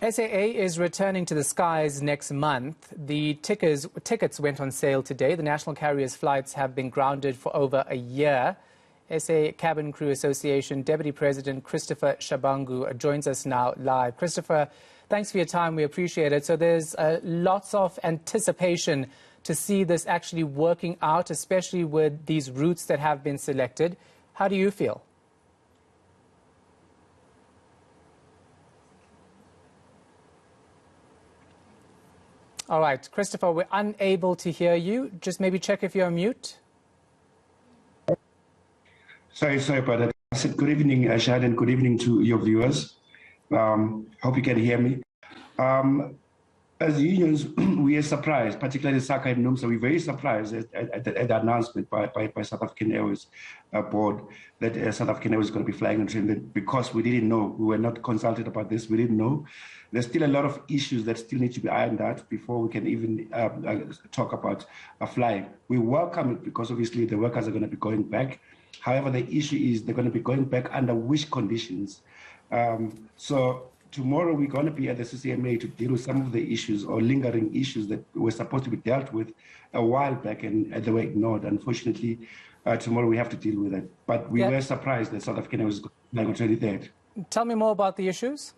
SAA is returning to the skies next month. The tickets went on sale today. The national carrier's flights have been grounded for over a year. SAA Cabin Crew Association Deputy President Christopher Shabangu joins us now live. Christopher, thanks for your time. We appreciate it. So there's lots of anticipation to see this actually working out, especially with these routes that have been selected. How do you feel? All right, Christopher, we're unable to hear you. Just maybe check if you're on mute. Sorry about that. I said good evening, Shahan, and good evening to your viewers. Hope you can hear me. As unions, we are surprised, particularly SACA and NUMSA. We're very surprised at the announcement by South African Airways board that South African Airways is going to be flying on train, because we didn't know. We were not consulted about this. We didn't know. There's still a lot of issues that still need to be ironed out before we can even talk about flying. We welcome it because obviously the workers are going to be going back. However, the issue is they're going to be going back under which conditions. So tomorrow we're going to be at the CCMA to deal with some of the issues or lingering issues that were supposed to be dealt with a while back and they were ignored. Unfortunately, tomorrow we have to deal with it. But we were surprised that South African was going to do that. Tell me more about the issues.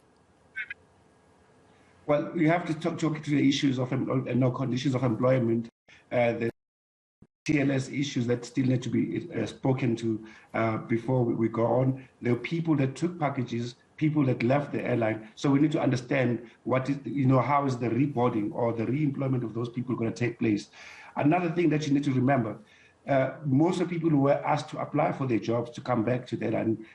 Well, you have to talk to the issues of conditions of employment, the TLS issues that still need to be spoken to before we go on. There are people that took packages, people that left the airline. So we need to understand what is, how is the reboarding or the re-employment of those people going to take place. Another thing that you need to remember, most of the people who were asked to apply for their jobs to come back to the airline,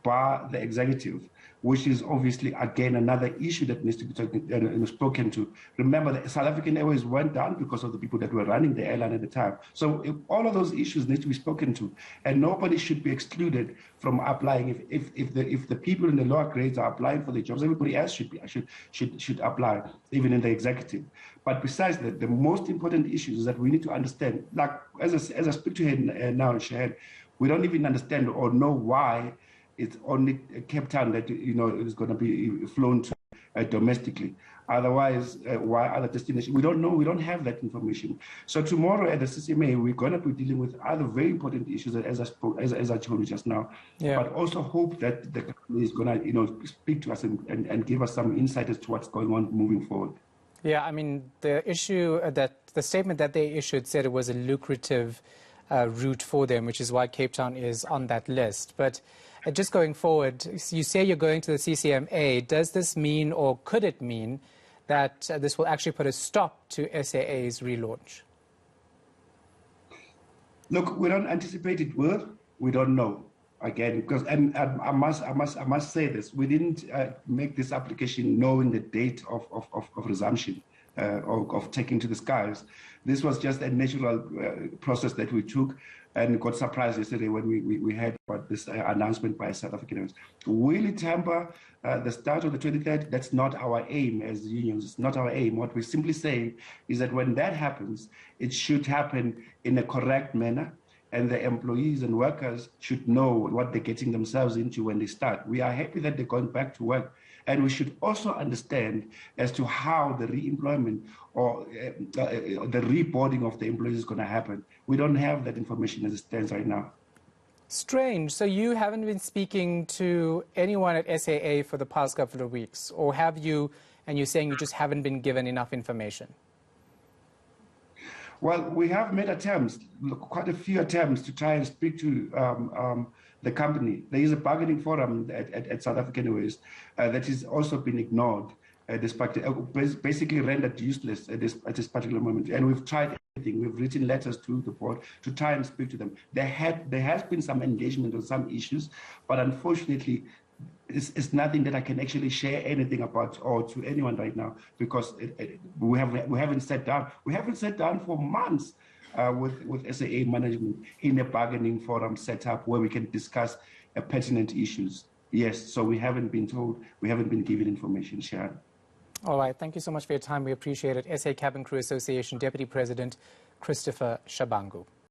bar the executive, which is obviously, again, another issue that needs to be spoken to. Remember that South African Airways went down because of the people that were running the airline at the time. So all of those issues need to be spoken to, and nobody should be excluded from applying. If the people in the lower grades are applying for the jobs, everybody else should apply, even in the executive. But besides that, the most important issues is that we need to understand, like as I speak to her now, Shahan, we don't even understand or know why it's only Cape Town that is going to be flown to domestically. Otherwise, why other destinations? We don't know. We don't have that information. So tomorrow at the CCMA, we're going to be dealing with other very important issues, as I told you just now. Yeah. But also hope that the company is going to speak to us and give us some insight as to what's going on moving forward. Yeah, I mean, the statement that they issued said it was a lucrative route for them, which is why Cape Town is on that list. But just going forward, you say you're going to the CCMA. Does this mean, or could it mean, that this will actually put a stop to SAA's relaunch? Look, we don't anticipate it will. We don't know. Again, because I must say this: we didn't make this application knowing the date of resumption. Of taking to the skies. This was just a natural process that we took, and got surprised yesterday when we heard about this announcement by South African Airways. Will it hamper the start of the 23rd? That's not our aim as unions. It's not our aim. What we simply say is that when that happens, it should happen in a correct manner, and the employees and workers should know what they're getting themselves into when they start. We are happy that they're going back to work. And we should also understand as to how the re-employment or the reboarding of the employees is going to happen. We don't have that information as it stands right now. Strange. So you haven't been speaking to anyone at SAA for the past couple of weeks, or have you, and you're saying you just haven't been given enough information? Well, we have made attempts, quite a few attempts, to try and speak to the company. There is a bargaining forum at South African Airways that has also been ignored, basically rendered useless at this particular moment. And we've tried everything. We've written letters to the board to try and speak to them. There has been some engagement on some issues, but unfortunately, it's nothing that I can actually share anything about or to anyone right now, because we haven't sat down. We haven't sat down for months with SAA management in a bargaining forum set up where we can discuss pertinent issues. Yes, so we haven't been told, we haven't been given information, Shahan. All right, thank you so much for your time. We appreciate it. SAA Cabin Crew Association Deputy President Christopher Shabangu.